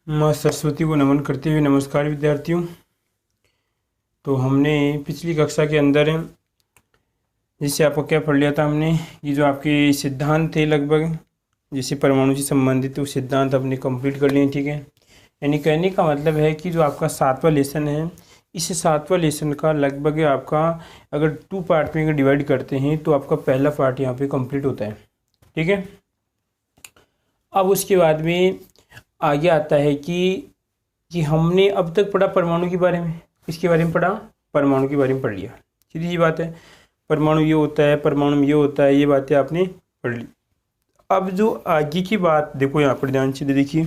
माँ सरस्वती को नमन करते हुए नमस्कार विद्यार्थियों। तो हमने पिछली कक्षा के अंदर जिससे आपको क्या पढ़ लिया था हमने, ये जो आपके सिद्धांत थे लगभग जिससे परमाणु से संबंधित वो सिद्धांत अपने कंप्लीट कर लिए। ठीक है, यानी कहने का मतलब है कि जो आपका 7वां लेसन है, इस 7वां लेसन का लगभग आपका अगर 2 पार्ट में अगर डिवाइड करते हैं तो आपका पहला पार्ट यहाँ पे कंप्लीट होता है। ठीक है, अब उसके बाद में आगे आता है कि हमने अब तक पढ़ा परमाणु के बारे में, इसके बारे में पढ़ा, परमाणु के बारे में पढ़ लिया। सीधी सी बात है, परमाणु ये होता है, परमाणु में ये होता है, ये बातें आपने पढ़ ली। अब जो आगे की बात देखो, यहाँ पर ध्यान से देखिए,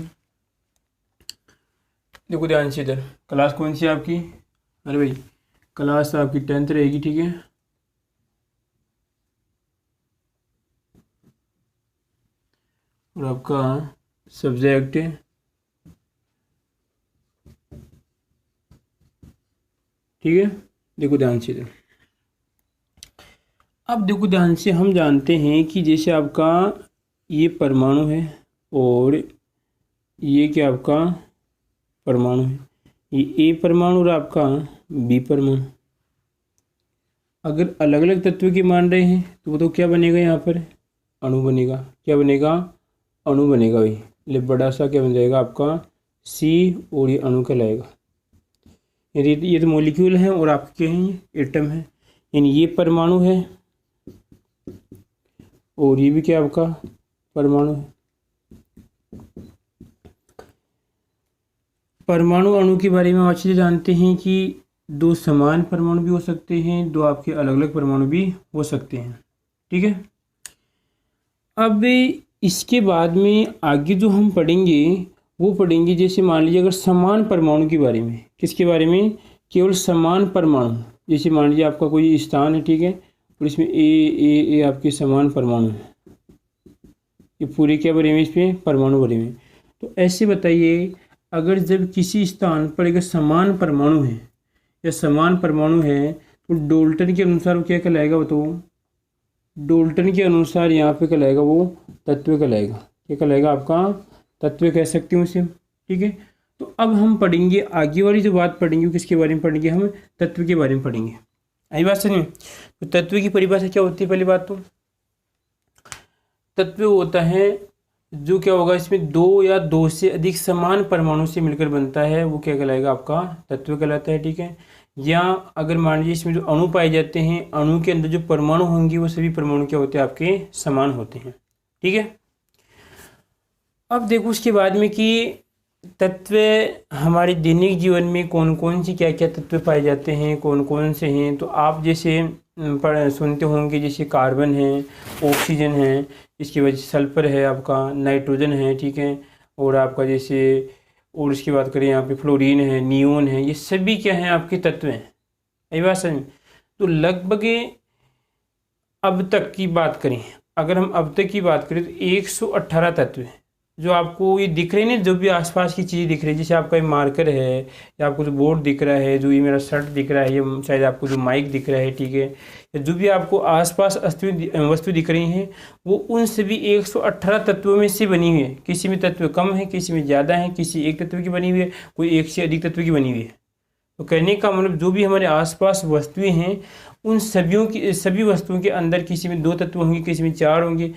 देखो ध्यान से इधर। क्लास कौन सी है आपकी? अरे भाई क्लास आपकी 10th रहेगी। ठीक है, और आपका सब्जेक्ट ठीक है। देखो ध्यान से इधर। अब देखो ध्यान से, हम जानते हैं कि जैसे आपका ये परमाणु है और ये क्या आपका परमाणु है, ये ए परमाणु और आपका बी परमाणु। अगर अलग अलग तत्व की मान रहे हैं तो वो तो क्या बनेगा, यहाँ पर अणु बनेगा। क्या बनेगा? अणु बनेगा भाई। ले बड़ा सा क्या बन जाएगा आपका सी, और ये अणु कहलाएगा। ये तो मॉलिक्यूल हैं और आपके हैं ये एटम है, यानी ये परमाणु है और ये भी क्या आपका परमाणु है। परमाणु अणु के बारे में अच्छे से जानते हैं कि 2 समान परमाणु भी हो सकते हैं, 2 आपके अलग अलग परमाणु भी हो सकते हैं। ठीक है, अब इसके बाद में आगे जो हम पढ़ेंगे वो पढ़ेंगे, जैसे मान लीजिए अगर समान परमाणु के बारे में। किसके बारे में? केवल समान परमाणु। जैसे मान लीजिए आपका कोई स्थान है, ठीक है, और इसमें ए आपके समान परमाणु है, ये पूरे क्या बने हुए, इसमें परमाणु बने हुए। तो ऐसे बताइए, अगर जब किसी स्थान पर अगर समान परमाणु है या समान परमाणु है तो डाल्टन के अनुसार वो क्या कहलाएगा बताओ? डाल्टन के अनुसार यहाँ पे कहलाएगा वो तत्व कहलाएगा। क्या कहलाएगा? आपका तत्व कह सकते हो उसे। ठीक है, तो अब हम पढ़ेंगे आगे वाली जो बात पढ़ेंगे वो किसके बारे में पढ़ेंगे? हम तत्व के बारे में पढ़ेंगे। आई बात समझ? तो तत्व की परिभाषा क्या होती है? पहली बात तो तत्व होता है जो क्या होगा, इसमें 2 या 2 से अधिक समान परमाणु से मिलकर बनता है, वो क्या कहलाएगा? आपका तत्व कहलाता है। ठीक है, या अगर मान लीजिए इसमें जो अणु पाए जाते हैं, अणु के अंदर जो परमाणु होंगे वो सभी परमाणु क्या होते हैं? आपके समान होते हैं। ठीक है, अब देखो उसके बाद में कि तत्व हमारे दैनिक जीवन में कौन कौन सी क्या क्या तत्व पाए जाते हैं, कौन कौन से हैं। तो आप जैसे सुनते होंगे, जैसे कार्बन है, ऑक्सीजन है, इसके बाद सल्फर है, आपका नाइट्रोजन है। ठीक है, और आपका जैसे और इसकी बात करें यहाँ पे फ्लोरीन है, नियोन है, ये सभी क्या हैं? आपके तत्व हैं। यही बात समझ? तो लगभग अब तक की बात करें, अगर हम अब तक की बात करें तो 118 तत्व हैं जो आपको ये दिख रहे हैं ना, जो भी आसपास की चीज़ दिख रही है। जैसे आपका ये मार्कर है, या आपको जो बोर्ड दिख रहा है, जो ये मेरा शर्ट दिख रहा है, ये शायद आपको जो माइक दिख रहा है। ठीक है, या जो भी आपको आसपास वस्तु दिख रही हैं, वो उन सभी 118 तत्वों में से बनी हुई है। किसी में तत्व कम है, किसी में ज़्यादा है, किसी एक तत्व की बनी हुई है, कोई एक से अधिक तत्व की बनी हुई है। तो कहने का मतलब जो भी हमारे आसपास वस्तुएं हैं, उन सभी वस्तुओं के अंदर किसी में 2 तत्व होंगे, किसी में 4 होंगे।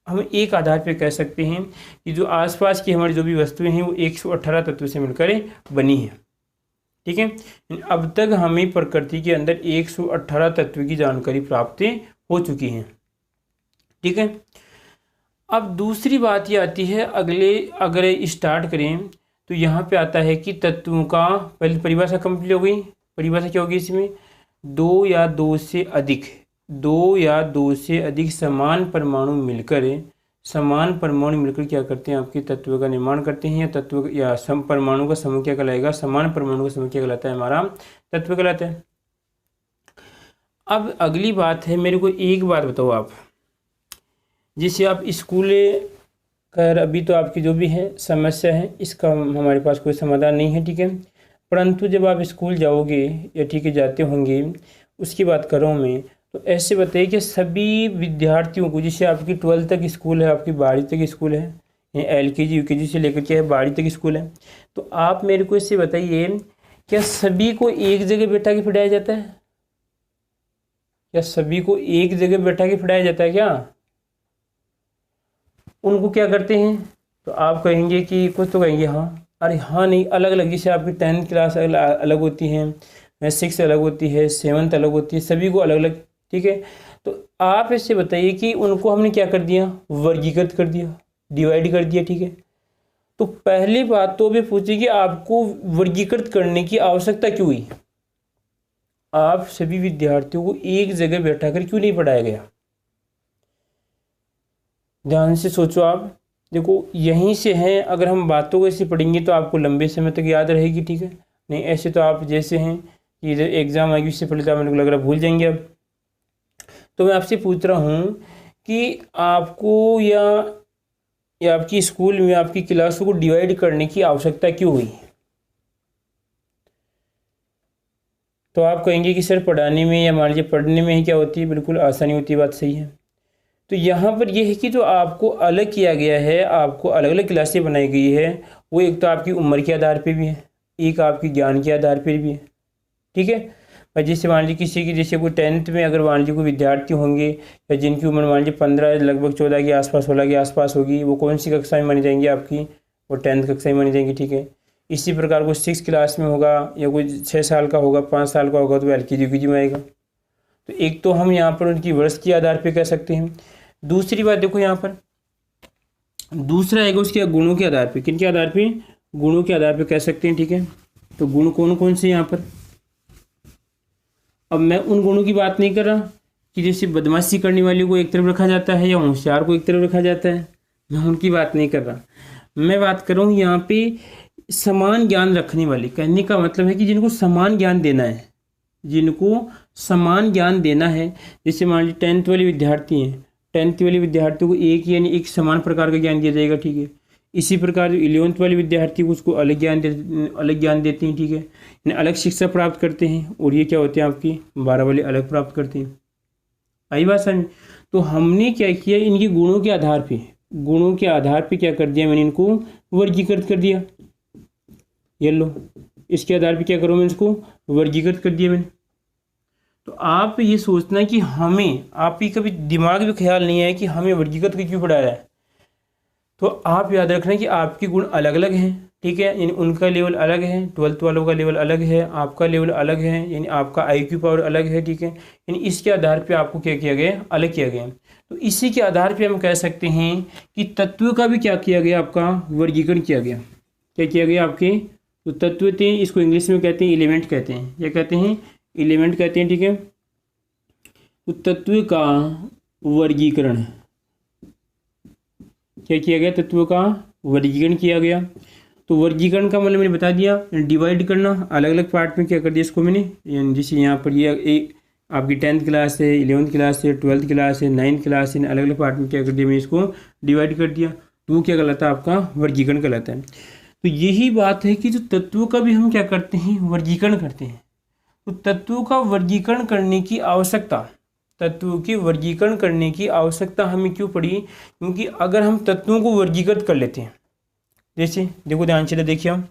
हम एक आधार पर कह सकते हैं कि जो आसपास की हमारी जो भी वस्तुएं हैं वो 118 तत्व से मिलकर बनी है। ठीक है, अब तक हमें प्रकृति के अंदर 118 तत्व की जानकारी प्राप्त हो चुकी है। ठीक है, अब दूसरी बात ये आती है, अगर स्टार्ट करें तो यहाँ पे आता है कि तत्वों का पहले परिभाषा कंप्लीट हो गई। परिभाषा क्या होगी इसमें? 2 या 2 से अधिक समान परमाणु मिलकर क्या करते हैं? आपके तत्व का निर्माण करते हैं। तत्व या परमाणु का समूह क्या कहलाएगा? समान परमाणु का समूह क्या कहलाता है? हमारा तत्व कहलाता है। अब अगली बात है, मेरे को एक बात बताओ आप, जैसे आप स्कूल कर, अभी तो आपकी जो भी है समस्या है इसका हमारे पास कोई समाधान नहीं है। ठीक है, परंतु जब आप स्कूल जाओगे या ठीक है जाते होंगे, उसकी बात कर रहा हूँ मैं, तो ऐसे बताइए कि सभी विद्यार्थियों को, जैसे आपकी 12th तक स्कूल है, आपकी 12वीं तक स्कूल है, LKG UKG से लेकर के 12वीं तक स्कूल है। तो आप मेरे को इससे बताइए, क्या सभी को एक जगह बैठा के पढ़ाया जाता है? क्या सभी को एक जगह बैठा के पढ़ाया जाता है क्या? उनको क्या करते हैं? तो आप कहेंगे कि कुछ तो कहेंगे हाँ, अरे हाँ नहीं, अलग अलग। जैसे आपकी 10th क्लास अलग होती है, 6 अलग होती है, 7th अलग होती है, सभी को अलग अलग, ठीक है। तो आप इससे बताइए कि उनको हमने क्या कर दिया? वर्गीकृत कर दिया, डिवाइड कर दिया, ठीक है। तो पहली बात तो भी पूछिए कि आपको वर्गीकृत करने की आवश्यकता क्यों हुई? आप सभी विद्यार्थियों को एक जगह बैठाकर क्यों नहीं पढ़ाया गया? ध्यान से सोचो आप। देखो यहीं से हैं, अगर हम बातों को ऐसे पढ़ेंगे तो आपको लंबे समय तक याद रहेगी, ठीक है। नहीं ऐसे तो आप जैसे हैं कि इधर एग्जाम आएगी, इससे पहले तो मेरे को लग रहा भूल जाएंगे अब। तो मैं आपसे पूछ रहा हूँ कि आपको या आपकी स्कूल में आपकी क्लासों को डिवाइड करने की आवश्यकता क्यों हुई? तो आप कहेंगे कि सर पढ़ाने में या मान लीजिए पढ़ने में ही क्या होती है, बिल्कुल आसानी होती है, बात सही है। तो यहाँ पर यह है कि जो आपको अलग किया गया है, आपको अलग अलग क्लासें बनाई गई है, वो एक तो आपकी उम्र के आधार पे भी है, एक आपकी ज्ञान के आधार पर भी है, ठीक है। और जैसे मान लीजिए किसी की, जैसे कोई 10th में अगर मान लीजिए कोई विद्यार्थी होंगे या जिनकी उम्र मान लीजिए 15 लगभग 14 के आसपास 16 के आसपास होगी, वो कौन सी कक्षा में मानी जाएंगी? आपकी वो 10th कक्षा में मानी जाएंगी, ठीक है। इसी प्रकार कोई 6 क्लास में होगा या कोई 6 साल का होगा, 5 साल का होगा, तो LKG UKG में आएगा। तो एक तो हम यहाँ पर उनकी वर्ष के आधार पर कह सकते हैं। दूसरी बात देखो यहाँ पर, दूसरा आएगा उसके गुणों के आधार पर। किन के आधार पर? गुणों के आधार पर कह सकते हैं, ठीक है। तो गुण कौन कौन से यहाँ पर? अब मैं उन गुणों की बात नहीं कर रहा कि जैसे बदमाशी करने वाले को एक तरफ रखा जाता है या होशियार को एक तरफ रखा जाता है, मैं उनकी बात नहीं कर रहा। मैं बात कर रहा हूँ यहाँ पे समान ज्ञान रखने वाले। कहने का मतलब है कि जिनको समान ज्ञान देना है, जिनको समान ज्ञान देना है। जैसे मान लीजिए 10th वाले विद्यार्थी हैं, 10th वाले विद्यार्थियों को एक यानी एक समान प्रकार का ज्ञान दिया जाएगा, ठीक है। इसी प्रकार जो 11th वाले विद्यार्थी को उसको अलग ज्ञान देते हैं, ठीक है, यानी अलग शिक्षा प्राप्त करते हैं। और ये क्या होते हैं आपकी 12 वाले अलग प्राप्त करते हैं। आई बात समझ? तो हमने क्या किया, इनके गुणों के आधार पे क्या कर दिया, मैंने इनको वर्गीकृत कर दिया। ये लो, इसके आधार पे क्या करूँ मैं, इसको वर्गीकृत कर दिया मैंने। तो आप ये सोचना कि हमें, आप ही कभी दिमाग में ख्याल नहीं आया कि हमें वर्गीकृत क्यों पढ़ाया है। तो आप याद रखना कि आपके गुण अलग अलग हैं, ठीक है, यानी उनका लेवल अलग है, 12th वालों का लेवल अलग है, आपका लेवल अलग है, यानी आपका IQ पावर अलग है, ठीक है। यानी इसके आधार पे आपको क्या किया गया, अलग किया गया। तो इसी के आधार पे हम कह सकते हैं कि तत्व का भी क्या किया गया, आपका वर्गीकरण किया गया। क्या किया गया आपके? तो तत्व थे, इसको इंग्लिश में कहते हैं एलिमेंट कहते हैं। क्या कहते हैं? एलिमेंट कहते हैं, ठीक है। तो तत्व का वर्गीकरण क्या किया गया? तत्वों का वर्गीकरण किया गया। तो वर्गीकरण का मतलब मैंने बता दिया, डिवाइड करना, अलग अलग पार्ट में क्या कर दिया इसको मैंने। जैसे यहाँ पर ये एक आपकी 10th क्लास है, 11th क्लास है, 12th क्लास है, 9th क्लास है, अलग अलग पार्ट में क्या कर दिया, मैं इसको डिवाइड कर दिया। तो वो क्या कहलाता है, आपका वर्गीकरण कहलाता है। तो यही बात है कि जो तत्वों का भी हम क्या करते हैं, वर्गीकरण करते हैं। तो तत्वों का वर्गीकरण करने की आवश्यकता, तत्वों के वर्गीकरण करने की आवश्यकता हमें क्यों पड़ी? क्योंकि अगर हम तत्वों को वर्गीकृत कर लेते हैं, जैसे देखो ध्यान से देखिए, हम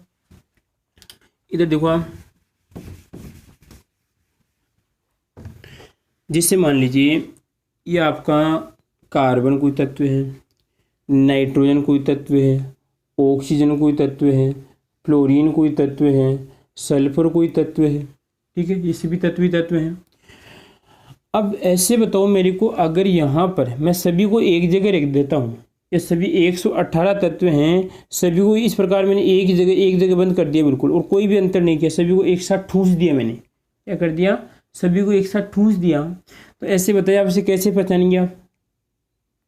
इधर देखो आप, जिससे मान लीजिए ये आपका कार्बन कोई तत्व है, नाइट्रोजन कोई तत्व है, ऑक्सीजन कोई तत्व है, फ्लोरीन कोई तत्व है, सल्फर कोई तत्व है, ठीक है, ये सभी तत्व हैं। अब ऐसे बताओ मेरे को, अगर यहाँ पर मैं सभी को एक जगह रख देता हूँ, ये सभी 118 तत्व हैं, सभी को इस प्रकार मैंने एक जगह बंद कर दिया बिल्कुल, और कोई भी अंतर नहीं किया, सभी को एक साथ ठूस दिया मैंने। क्या कर दिया? सभी को एक साथ ठूस दिया। तो ऐसे बताइए आप इसे कैसे पहचानेंगे, आप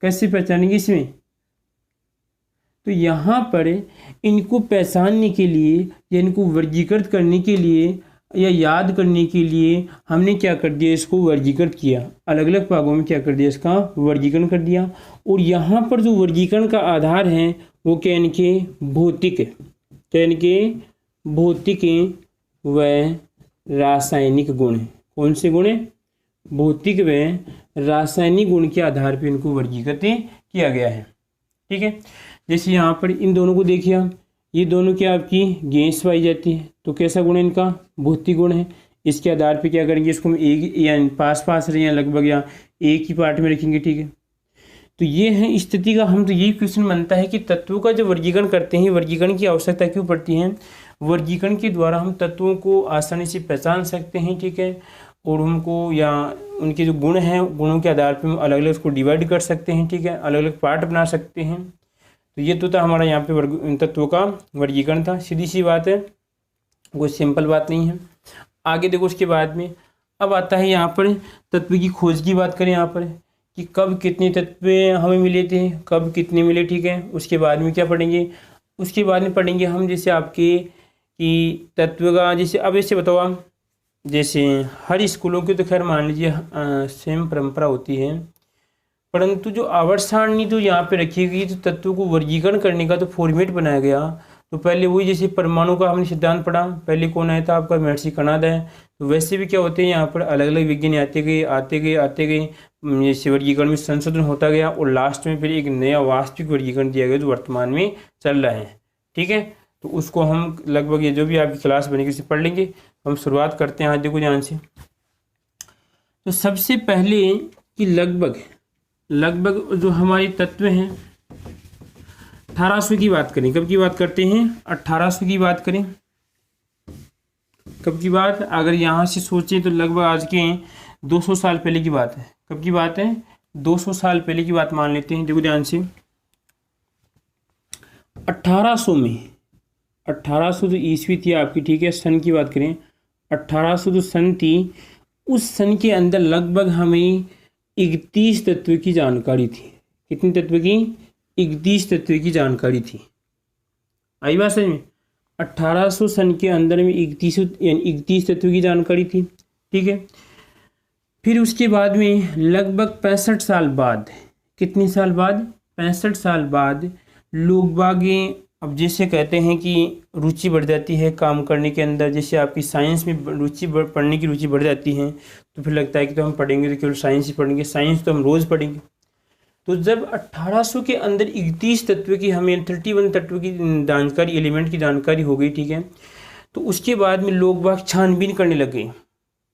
कैसे पहचानेंगे इसमें? तो यहाँ पर इनको पहचानने के लिए या इनको वर्गीकृत करने के लिए या याद करने के लिए हमने क्या कर दिया, इसको वर्गीकृत किया, अलग अलग भागों में क्या कर दिया, इसका वर्गीकरण कर दिया। और यहाँ पर जो वर्गीकरण का आधार है वो क्या, इनके भौतिक, क्या इनके भौतिक व रासायनिक गुण है। कौन से गुण है? भौतिक व रासायनिक गुण के आधार पर इनको वर्गीकृत किया गया है, ठीक है। जैसे यहाँ पर इन दोनों को देखिए आप, ये दोनों क्या आपकी गैस पाई जाती है, तो कैसा गुण है इनका, भौतिक गुण है। इसके आधार पे क्या करेंगे, इसको हम एक या पास पास रहे हैं लगभग, या एक ही पार्ट में रखेंगे, ठीक है। तो ये है स्थिति का, हम तो यही क्वेश्चन बनता है कि तत्वों का जो वर्गीकरण करते हैं, वर्गीकरण की आवश्यकता क्यों पड़ती है। वर्गीकरण के द्वारा हम तत्वों को आसानी से पहचान सकते हैं, ठीक है, और उनको या उनके जो गुण हैं, गुणों के आधार पर हम अलग अलग उसको डिवाइड कर सकते हैं, ठीक है, अलग अलग पार्ट बना सकते हैं। तो ये तो था हमारा यहाँ पे तत्वों का वर्गीकरण था, सीधी सी बात है, कोई सिंपल बात नहीं है। आगे देखो उसके बाद में अब आता है यहाँ पर तत्व की खोज की बात करें यहाँ पर, कि कब कितने तत्व हमें मिले थे, कब कितने मिले, ठीक है। उसके बाद में क्या पढ़ेंगे, उसके बाद में पढ़ेंगे हम जैसे आपके कि तत्व का, जैसे अब ऐसे बताओ आप, जैसे हर स्कूलों की तो खैर मान लीजिए सेम परंपरा होती है, परंतु जो आवर्त सारणी तो यहाँ पे रखी गई, तो तत्वों को वर्गीकरण करने का तो फॉर्मेट बनाया गया। तो पहले वही जैसे परमाणु का हमने सिद्धांत पढ़ा, पहले कौन आया था आपका, महर्षि कणाद है। तो वैसे भी क्या होते हैं यहाँ पर अलग अलग विज्ञानी आते गए आते गए आते गए, जैसे वर्गीकरण में संशोधन होता गया, और लास्ट में फिर एक नया वास्तविक वर्गीकरण दिया गया जो वर्तमान में चल रहा है, ठीक है। तो उसको हम लगभग ये जो भी आपकी क्लास बनेगी उसे पढ़ लेंगे। हम शुरुआत करते हैं आज, देखो ध्यान से। तो सबसे पहले कि लगभग जो हमारे तत्व हैं 1800 की बात करें, कब की बात करते हैं, 1800 की बात करें, कब की बात, अगर यहाँ से सोचें तो लगभग आज के 200 साल पहले की बात है। कब की बात है, 200 साल पहले की बात मान लेते हैं। देखो ध्यान से, 1800 में, 1800 जो ईस्वी थी आपकी, ठीक है, सन की बात करें, 1800 जो सन थी, उस सन के अंदर लगभग हमें 31 तत्व की जानकारी थी। कितनी तत्व की, 31 तत्व की जानकारी थी। आई बात समझ में, 1800 सन के अंदर में 31 तत्व की जानकारी थी, ठीक है। फिर उसके बाद में लगभग 65 साल बाद, कितने साल बाद, 65 साल बाद लोग बागें, अब जैसे कहते हैं कि रुचि बढ़ जाती है काम करने के अंदर, जैसे आपकी साइंस में रुचि पढ़ने की रुचि बढ़ जाती है, तो फिर लगता है कि तो हम पढ़ेंगे तो केवल साइंस ही पढ़ेंगे, साइंस तो हम रोज़ पढ़ेंगे। तो जब 1800 के अंदर 31 तत्व की हमें 31 तत्व की जानकारी, एलिमेंट की जानकारी हो गई, ठीक है, तो उसके बाद में लोग बाग छानबीन करने लग गए,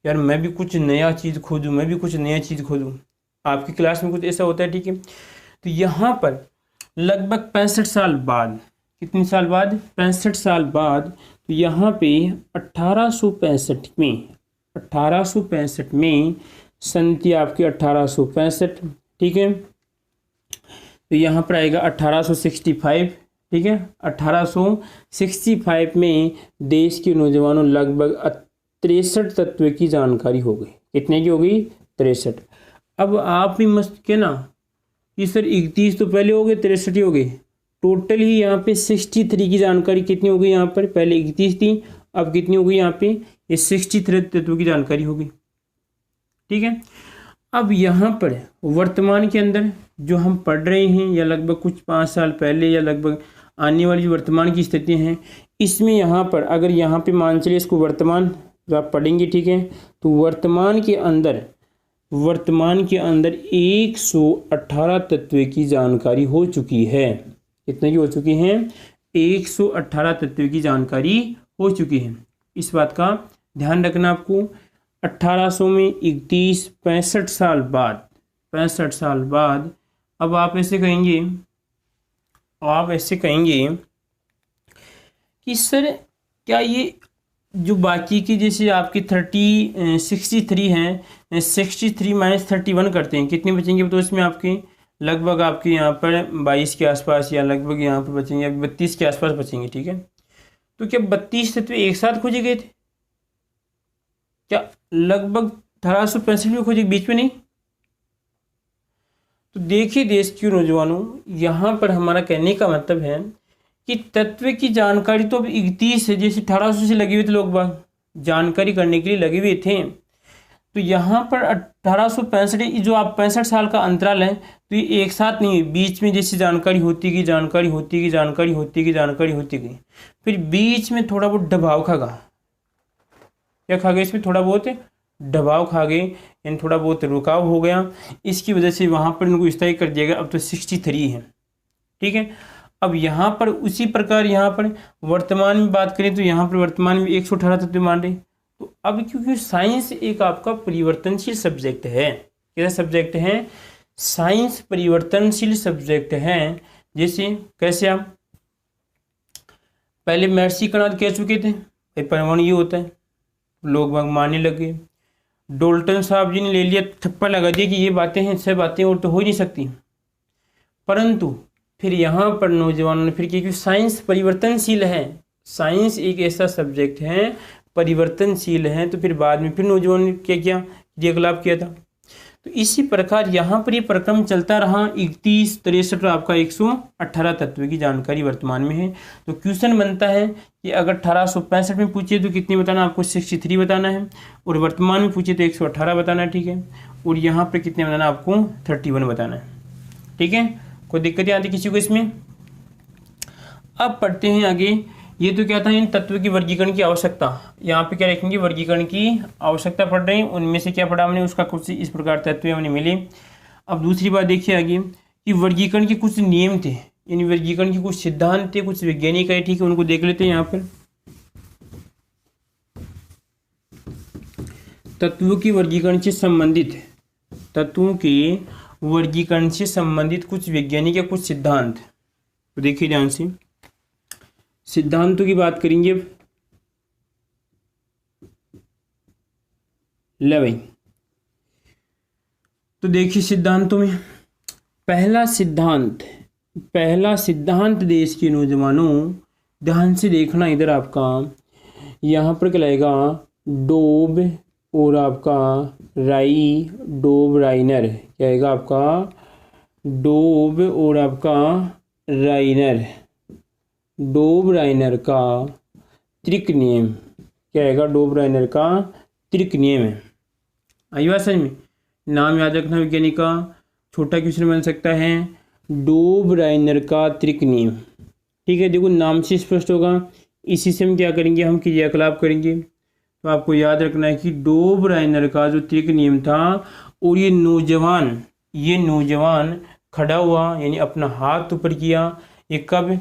यार मैं भी कुछ नया चीज़ खोजूँ, मैं भी कुछ नया चीज़ खोजूँ। आपकी क्लास में कुछ ऐसा होता है, ठीक है। तो यहाँ पर लगभग 65 साल बाद, कितने साल बाद, 65 साल बाद, तो यहाँ पे 1865 में सन थी आपकी 1865, ठीक है। तो यहाँ पर आएगा 1865, ठीक है। 1865 में देश के नौजवानों लगभग 63 तत्व की जानकारी हो गई। कितने की हो गई, 63। अब आप भी मस्त के ना कि सर 31 तो पहले हो गए, 63 ही हो गए, टोटल ही यहाँ पे 63 की जानकारी कितनी हो गई, यहाँ पर पहले 31 थी, अब कितनी हो गई यहाँ पे, ये 63 तत्वों की जानकारी हो गई, ठीक है। अब यहाँ पर वर्तमान के अंदर जो हम पढ़ रहे हैं, या लगभग कुछ 5 साल पहले या लगभग आने वाली जो वर्तमान की स्थिति हैं, इसमें यहाँ पर अगर यहाँ पे मान चलिए इसको वर्तमान जो आप पढ़ेंगे, ठीक है, तो वर्तमान के अंदर 118 तत्व की जानकारी हो चुकी है। कितने की हो चुकी हैं, 118 तत्व की जानकारी हो चुकी है। इस बात का ध्यान रखना आपको। 1800 में 31, 65 साल बाद, 65 साल बाद, अब आप ऐसे कहेंगे कि सर क्या ये जो बाकी की जैसे आपकी 63 हैं, 63 माइनस 31 करते हैं, कितने बचेंगे, तो इसमें आपके लगभग आपके यहाँ पर 22 के आसपास, या लगभग यहाँ पर बचेंगे 32 के आसपास बचेंगे, ठीक है। तो क्या 32 तत्व एक साथ खोजे गए थे, क्या लगभग 1865 में खोजे, बीच में नहीं। तो देखिए देश के नौजवानों, यहाँ पर हमारा कहने का मतलब है कि तत्व की जानकारी तो अब 31 है, जैसे 1800 से लगे हुए थे लोग बाग जानकारी करने के लिए लगे हुए थे। तो यहाँ पर 1865 जो आप 65 साल का अंतराल है, तो ये एक साथ नहीं है, बीच में जैसे जानकारी होती गई, फिर बीच में थोड़ा बहुत दबाव खा गया। क्या खा गया, इसमें थोड़ा बहुत दबाव खा गए, यानी थोड़ा बहुत रुकाव हो गया। इसकी वजह से वहाँ पर इनको स्थायी कर दिया गया। अब तो 63 है, ठीक है। अब यहाँ पर उसी प्रकार यहाँ पर वर्तमान में बात करें तो यहाँ पर वर्तमान में 118 तत्व मान रहे। तो अब क्योंकि साइंस एक आपका परिवर्तनशील सब्जेक्ट है, कैसा सब्जेक्ट है, साइंस परिवर्तनशील सब्जेक्ट है। जैसे कैसे, आप पहले महर्षि कणाद कह चुके थे भाई परमाणु ये होता है, लोग बाग मानने लगे। डोल्टन साहब जी ने ले लिया, ठप्पा लगा दिया कि ये बातें हैं, सब बातें और तो हो ही नहीं सकती। परंतु फिर यहाँ पर नौजवानों ने फिर क्योंकि साइंस परिवर्तनशील है, साइंस एक ऐसा सब्जेक्ट है परिवर्तनशील है, तो फिर बाद में फिर नौजवानों ने क्या किया, क्रियाकलाप किया था। तो इसी प्रकार यहाँ पर ये प्रक्रम चलता रहा। 31, 63 आपका 118 तत्व की जानकारी वर्तमान में है। तो क्वेश्चन बनता है कि अगर 1865 में पूछे तो कितनी बताना, आपको 63 बताना है, और वर्तमान में पूछे तो 118 बताना है, ठीक है। और यहाँ पर कितने बताना, आपको 31 बताना है, ठीक है। कोई दिक्कत आती किसी को इसमें। अब पढ़ते हैं आगे। ये तो क्या था, इन तत्व की वर्गीकरण की आवश्यकता, यहाँ पे क्या लिखेंगे, वर्गीकरण की आवश्यकता पढ़ रहे हैं। उनमें से क्या पढ़ा हमने, उसका कुछ इस प्रकार तत्व हमने मिले। अब दूसरी बात देखिए आगे कि वर्गीकरण के कुछ नियम थे, इन वर्गीकरण के कुछ सिद्धांत थे, कुछ वैज्ञानिक है, ठीक है, उनको देख लेते हैं। यहाँ पर तत्वों की वर्गीकरण से संबंधित, तत्वों के वर्गीकरण से संबंधित कुछ वैज्ञानिक या कुछ सिद्धांत, तो देखिए ध्यान से, सिद्धांतों की बात करेंगे। ले भाई, तो देखिए सिद्धांतों में पहला सिद्धांत देश के नौजवानों ध्यान से देखना, इधर आपका यहाँ पर क्या लगेगा, डोब और आपका राई, डोब राइनर, क्या आएगा आपका, डोब और आपका राइनर, डोब राइनर का त्रिक नियम, क्या आएगा, डोब राइनर का त्रिक नियम है। आई बात समझ में, नाम याद रखना वैज्ञानिक का, छोटा क्वेश्चन बन सकता है, डोब राइनर का त्रिक नियम, ठीक है। देखो नाम से स्पष्ट होगा, इसी से हम क्या करेंगे, हम क्रियाकलाप करेंगे। तो आपको याद रखना है कि डोब राइनर का जो त्रिक नियम था, और ये नौजवान खड़ा हुआ, यानी अपना हाथ ऊपर किया, ये कब,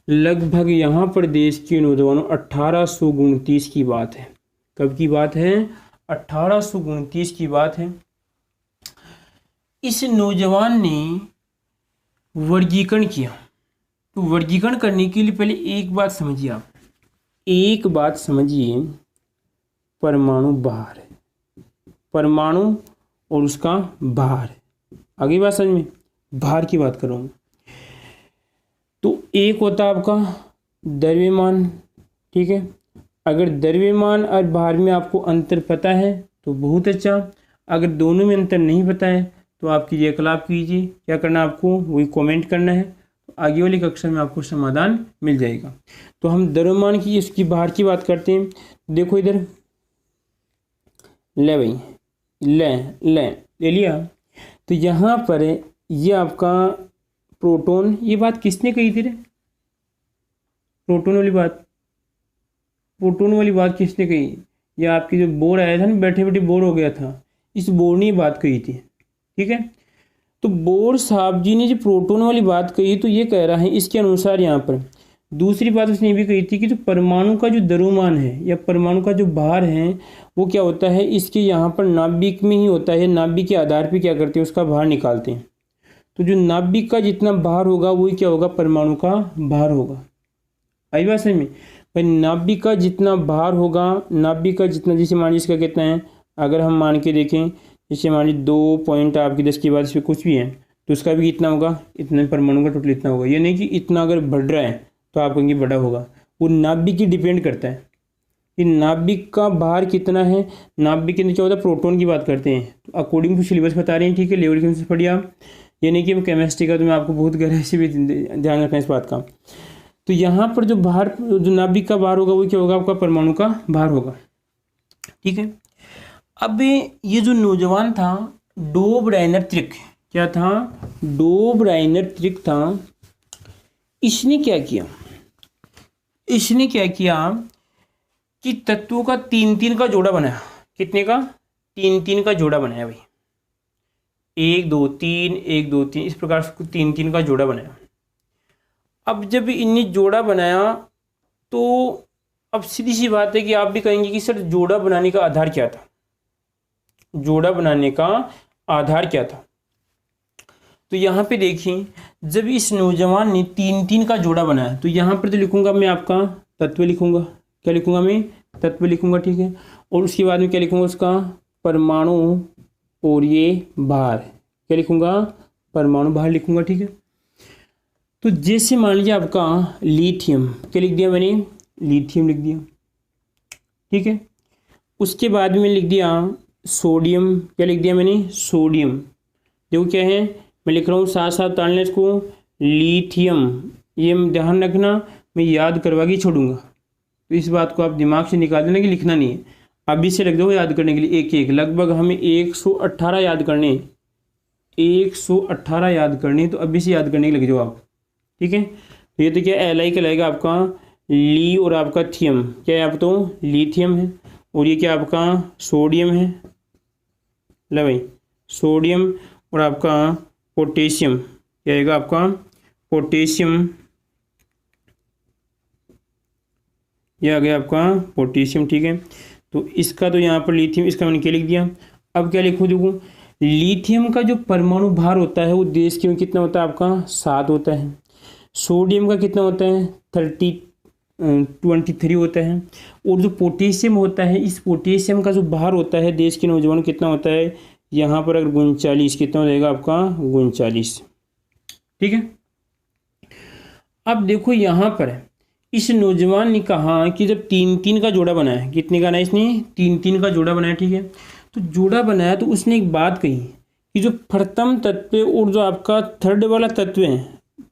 लगभग यहाँ पर देश के नौजवानों 1829 की बात है। कब की बात है, 1829 की बात है। इस नौजवान ने वर्गीकरण किया। तो वर्गीकरण करने के लिए पहले एक बात समझिए, आप एक बात समझिए, परमाणु भार, परमाणु और उसका भार, आगे बात समझ में, भार की बात कर रहा हूँ। तो एक होता है आपका द्रव्यमान, ठीक है। अगर द्रव्यमान और भार में आपको अंतर पता है तो बहुत अच्छा, अगर दोनों में अंतर नहीं पता है तो आप क्रियाकलाप कीजिए, क्या करना है आपको, वही कमेंट करना है, तो आगे वाली कक्षा में आपको समाधान मिल जाएगा। तो हम द्रव्यमान की, इसकी भार की बात करते हैं। देखो इधर, ले भाई, ले लिया। तो यहाँ पर ये आपका प्रोटॉन, ये बात किसने कही थी रे, प्रोटॉन वाली बात किसने कही, ये आपकी जो बोर्ड आया था ना, बैठे बैठे बोर हो गया था, इस बोर्ड ने बात कही थी, ठीक है। तो बोर्ड साहब जी ने जो प्रोटॉन वाली बात कही, तो ये कह रहा है इसके अनुसार, यहाँ पर दूसरी बात उसने ये भी कही थी कि जो परमाणु का जो द्रव्यमान है या परमाणु का जो भार है, वो क्या होता है, इसके यहाँ पर नाभिक में ही होता है, नाभिक के आधार पर क्या करते हैं, उसका भार निकालते हैं। तो जो नाभिक का जितना भार होगा वही क्या होगा, परमाणु का भार होगा। आई बात समझ में भाई, नाभिक का जितना भार होगा, नाभिक का जितना, जैसे मान लीजिए इसका कितना है, अगर हम मान के देखें, जैसे मान लीजिए 2 पॉइंट आपकी 10 के बाद इसमें कुछ भी है, तो उसका भी कितना होगा, इतना परमाणु का टोटल इतना होगा। ये नहीं कि इतना अगर बढ़ रहा है तो आप कहेंगे बड़ा होगा, वो नाभिक की डिपेंड करता है कि नाभिक का भार कितना है। नाभिक के नीचे होता है, प्रोटॉन की बात करते हैं, तो अकॉर्डिंग टू सिलेबस बता रहे हैं, ठीक है। लेवल के पढ़िए आप, ये नहीं कि केमिस्ट्री का तो मैं आपको बहुत गहराई से भी ध्यान रखना है इस बात का। तो यहाँ पर जो भार, जो नाभिक का भार होगा वो क्या होगा, आपका परमाणु का भार होगा, ठीक है। अब ये जो नौजवान था, डोब राइनर त्रिक, क्या था, डोब राइनर त्रिक था। इसने क्या किया कि तत्वों का 3-3 का जोड़ा बनाया। कितने का, 3-3 का जोड़ा बनाया भाई, 1 2 3 1 2 3, इस प्रकार से 3-3 का जोड़ा बनाया। अब जब इनने जोड़ा बनाया तो अब सीधी सी बात है कि आप भी कहेंगे कि सर जोड़ा बनाने का आधार क्या था, जोड़ा बनाने का आधार क्या था। तो यहाँ पे देखिए जब इस नौजवान ने 3-3 का जोड़ा बनाया तो यहाँ पर तो लिखूंगा मैं आपका तत्व लिखूंगा, क्या लिखूंगा मैं, तत्व लिखूंगा, ठीक है। और उसके बाद में क्या लिखूंगा, उसका परमाणु और ये भार, क्या लिखूंगा, परमाणु भार लिखूंगा, ठीक है। तो जैसे मान लीजिए आपका लिथियम, क्या लिख दिया मैंने, लिथियम लिख दिया, ठीक है। उसके बाद में लिख दिया सोडियम, क्या लिख दिया मैंने, सोडियम। देखो क्या है, मैं लिख रहा हूँ साथ साथ तालने इसको, लिथियम, ये ध्यान रखना, मैं याद करवा के छोड़ूंगा, तो इस बात को आप दिमाग से निकाल देना कि लिखना नहीं है, अभी से रख दो याद करने के लिए। एक एक लगभग हमें 118 याद करने, 118 याद करने, तो अभी से याद करने के लग जाओ आप, ठीक है। तो ये तो क्या Li कहलाएगा आपका ली और आपका थियम, क्या है आप तो लिथियम है, और ये क्या आपका सोडियम है, ला भाई सोडियम, और आपका पोटेशियम, क्या आएगा आपका पोटेशियम, ये आ गया आपका पोटेशियम, ठीक है। तो इसका तो यहाँ पर लिथियम, इसका मैंने क्या लिख दिया। अब क्या लिखूँ, देखो लिथियम का जो परमाणु भार होता है वो देश के में कितना होता है आपका 7 होता है, सोडियम का कितना होता है 23 होता है, और जो पोटेशियम होता है, इस पोटेशियम का जो भार होता है देश के नौजवान कितना होता है, यहाँ पर अगर 39, कितना हो जाएगा आपका 39, ठीक है। अब देखो यहाँ पर इस नौजवान ने कहा कि जब 3-3 का जोड़ा बनाया, कितने का ना इसने 3-3 का जोड़ा बनाया, ठीक है। तो जोड़ा बनाया तो उसने एक बात कही कि जो प्रथम तत्व और जो आपका थर्ड वाला तत्व है,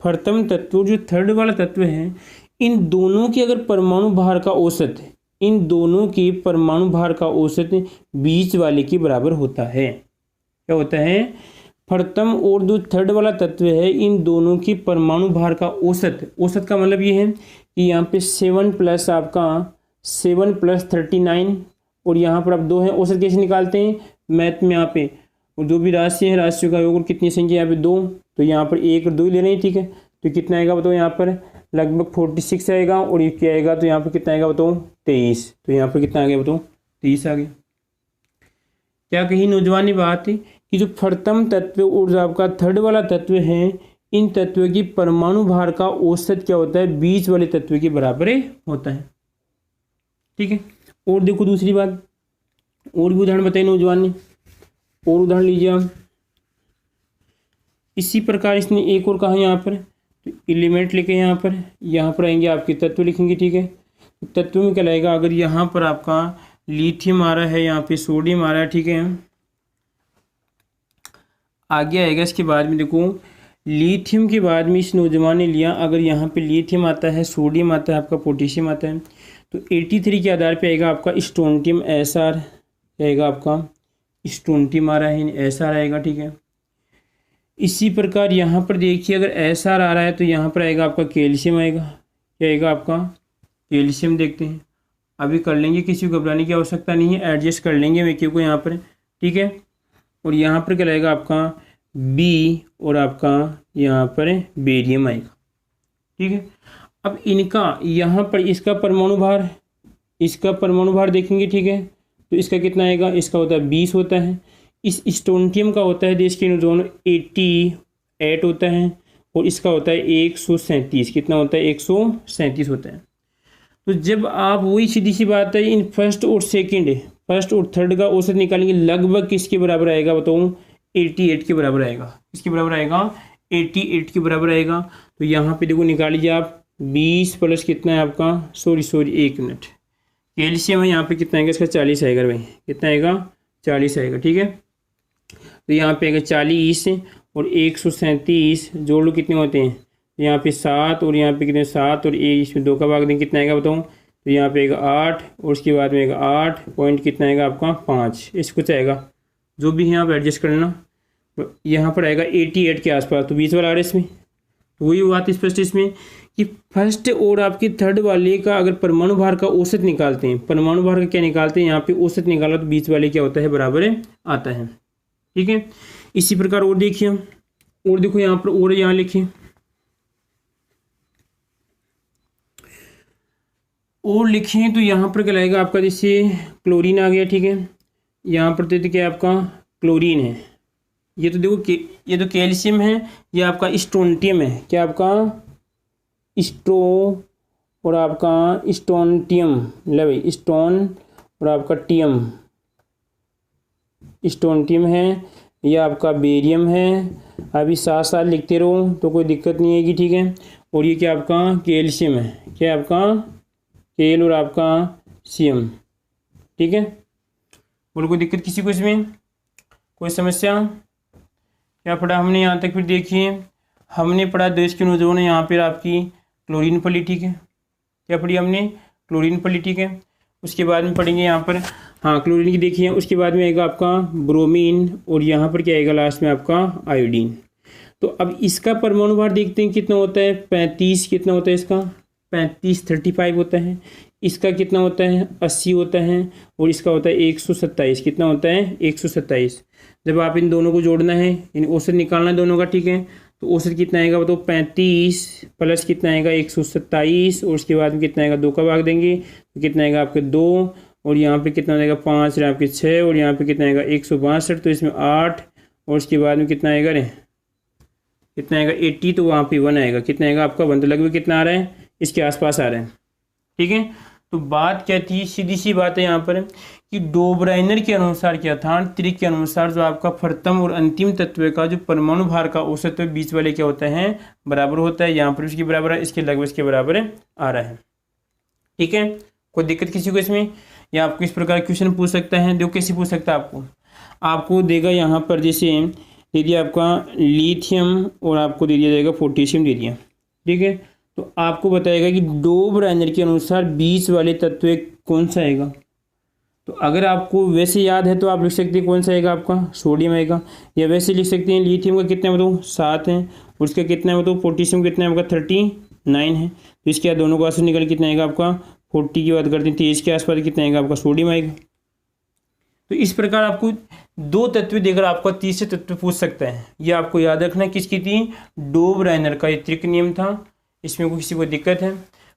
प्रथम तत्व और जो थर्ड वाला तत्व है, इन दोनों की अगर परमाणु भार का औसत, इन दोनों के परमाणु भार का औसत बीच वाले के बराबर होता है। क्या होता है, प्रथम और जो थर्ड वाला तत्व है, इन दोनों की परमाणु भार का औसत, औसत का मतलब ये है कि यहाँ पे 7 प्लस आपका 7 + 39, और यहाँ पर आप 2 है। औसत कैसे निकालते हैं मैथ में, यहाँ पे और जो भी राशि है, राशियों का योग और कितनी संख्या यहाँ पे 2, तो यहाँ पर 1 और 2 ले रहे हैं, ठीक है। तो कितना आएगा बताओ, यहाँ पर लगभग 46 आएगा, और ये क्या आएगा, तो यहाँ पर कितना आएगा बताओ 23, तो यहाँ पर कितना आ गया बताओ 30 आ गया। क्या कही नौजवान ने बात कि जो प्रथम तत्व और जो आपका थर्ड वाला तत्व है, इन तत्वों की परमाणु भार का औसत क्या होता है, बीच वाले तत्व के बराबर होता है, ठीक है। और देखो दूसरी बात, और भी उदाहरण बताइए नौजवान ने, और उदाहरण लीजिए आप। इसी प्रकार इसने एक और कहा यहाँ पर, तो एलिमेंट लेके यहाँ पर आएंगे आपके तत्व लिखेंगे, ठीक है। तो तत्व में क्या लाएगा, अगर यहाँ पर आपका लिथियम आ रहा है, यहाँ पे सोडियम आ रहा है, ठीक है। आगे आएगा इसके बाद में, देखो लिथियम के बाद में इस नौजवान ने लिया, अगर यहाँ पे लिथियम आता है, सोडियम आता है, आपका पोटेशियम आता है, तो 83 के आधार पे आएगा आपका स्ट्रोंटियम SR, आएगा आपका स्ट्रोंटियम आ रहा है, SR आएगा, ठीक है। इसी प्रकार यहाँ पर देखिए अगर SR आ रहा है तो यहाँ पर आएगा आपका कैल्शियम आएगा, क्या आएगा आपका कैल्शियम। देखते हैं, अभी कर लेंगे, किसी को घबराने की आवश्यकता नहीं है, एडजस्ट कर लेंगे मैं क्यों को यहाँ पर, ठीक है। और यहाँ पर क्या आएगा आपका B, और आपका यहाँ पर बेरियम आएगा, ठीक है। अब इनका यहाँ पर इसका परमाणु भार, इसका परमाणु भार देखेंगे, ठीक है। तो इसका कितना आएगा, इसका होता है 20 होता है, इस स्ट्रोंटियम का होता है देश के दोनों 88 होता है, और इसका होता है 137, कितना होता है 137 होता है। तो जब आप वही सीधी सी बात है, इन फर्स्ट और थर्ड का औसत निकालेंगे, लगभग किसके बराबर आएगा बताऊँ, 88 के बराबर आएगा। किसके बराबर आएगा, 88 के बराबर आएगा। तो यहाँ पे देखो निकाल लीजिए आप, 20 प्लस कितना है आपका, सॉरी 1 मिनट, कैल्शियम है यहाँ पे कितना आएगा, इसका 40 आएगा भाई, कितना आएगा 40 आएगा, ठीक है। तो यहाँ पे आएगा 40 और 137 जोड़ लो, कितने होते हैं यहाँ पे 7, और यहाँ पे कितने 7 और 1, इसमें 2 का भाग दें, कितना आएगा बताऊँ, तो यहाँ पे आएगा 8, और उसके बाद में आएगा 8 पॉइंट कितना आएगा आपका 5, इसको चाहेगा जो भी है आप एडजस्ट कर लेना। यहाँ पर आएगा 88 के आसपास, तो 20 वाला आ रहा है इसमें। तो वही बात स्पष्ट इसमें कि फर्स्ट और आपकी थर्ड वाले का अगर परमाणु भार का औसत निकालते हैं, परमाणु भार का क्या निकालते हैं, यहाँ पे औसत निकाला तो बीच वाले क्या होता है, बराबर आता है, ठीक है। इसी प्रकार और देखिए, और देखो यहाँ पर, और यहाँ लिखिए, और लिखें तो यहाँ पर क्या लगेगा आपका, जैसे क्लोरीन आ गया, ठीक है, यहाँ पर तो क्या आपका क्लोरीन है, ये तो देखो ये तो कैल्शियम है, ये आपका स्ट्रोंटियम है, क्या आपका स्ट्रो और आपका स्टोनटियम, ले भाई स्टोन और आपका टियम, स्टोनटियम है, ये आपका बेरियम है। अभी साथ साथ लिखते रहो तो कोई दिक्कत नहीं आएगी, ठीक है। और ये क्या आपका कैल्शियम है, क्या आपका केल और आपका सीएम, ठीक है। बोलो कोई दिक्कत किसी को इसमें, कोई समस्या? क्या पढ़ा हमने यहाँ तक? फिर देखिए हमने पढ़ा देश के नौजवान, यहाँ पर आपकी क्लोरीन पली, ठीक है। क्या पढ़ी हमने? क्लोरीन पली, ठीक है। उसके बाद में पढ़ेंगे यहाँ पर, हाँ क्लोरीन की देखिए, उसके बाद में आएगा आपका ब्रोमीन, और यहाँ पर क्या आएगा लास्ट में आपका आयोडीन। तो अब इसका परमाणु भार देखते हैं कितना होता है, 35 कितना होता है इसका, 35 होता है। इसका कितना होता है, 80 होता है। और इसका होता है 127, कितना होता है 127। जब आप इन दोनों को जोड़ना है, इन औसत निकालना है दोनों का, ठीक है। तो औसत कितना आएगा वो तो 35 प्लस कितना आएगा 127, और उसके बाद में कितना आएगा 2 का भाग देंगे तो कितना आएगा आपके 2, और यहाँ पे कितना आएगा 5 और आपके 6, और यहाँ पे कितना आएगा 162, तो इसमें 8, और उसके बाद में कितना आएगा रे, कितना आएगा 80, तो वहाँ पे 1 आएगा, कितना आएगा आपका 1, तो लगभग कितना आ रहा है, इसके आसपास आ रहा है, ठीक है। तो बात क्या थी, सीधी सी बात है यहाँ पर कि डोबराइनर के अनुसार क्या था, त्रिक के अनुसार जो आपका प्रथम और अंतिम तत्व का जो परमाणु भार का औसत बीच वाले क्या होता है, बराबर होता है। यहाँ पर इसके बराबर है, इसके लगभग इसके बराबर आ रहा है, ठीक है। कोई दिक्कत किसी को इसमें? या आपको इस प्रकार क्वेश्चन पूछ सकता है, देखो कैसे पूछ सकता है आपको देगा यहाँ पर, जैसे दे दिया आपका लिथियम और आपको दे दिया जाएगा पोटेशियम दे दिया, ठीक है। तो आपको बताएगा कि डोबराइनर के अनुसार बीच वाले तत्व कौन सा आएगा। तो अगर आपको वैसे याद है तो आप लिख सकते हैं कौन सा आएगा आपका, सोडियम आएगा। या वैसे लिख सकते हैं लिथियम का कितना बताओ 7 है, और उसका कितना है बताओ पोटेशियम कितना है आपका 39 है। तो इसके बाद दोनों का आंसर निकल कितना आएगा आपका 40 की बात करते हैं, 23 के आसपास कितना आएगा आपका सोडियम आएगा। तो इस प्रकार आपको 2 तत्व देकर आपका तीसरे तत्व पूछ सकता है। ये आपको याद रखना है किसकी थी, डोबराइनर का ये त्रिक नियम था, इसमें कोई किसी को दिक्कत है।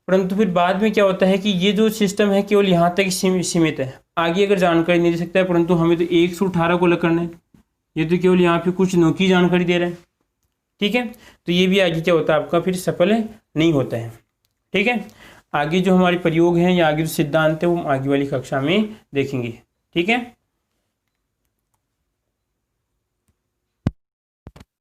परंतु फिर बाद में क्या होता है कि ये जो सिस्टम है केवल यहाँ तक सीमित है, आगे अगर जानकारी नहीं दे सकता है। परंतु हमें तो 118 को अलग करना है, ये तो केवल यहाँ पे कुछ नोकी जानकारी दे रहा है, ठीक है। तो ये भी आगे क्या होता है आपका फिर सफल नहीं होता है, ठीक है। आगे जो हमारे प्रयोग हैं या आगे जो सिद्धांत है वो हम आगे वाली कक्षा में देखेंगे, ठीक है।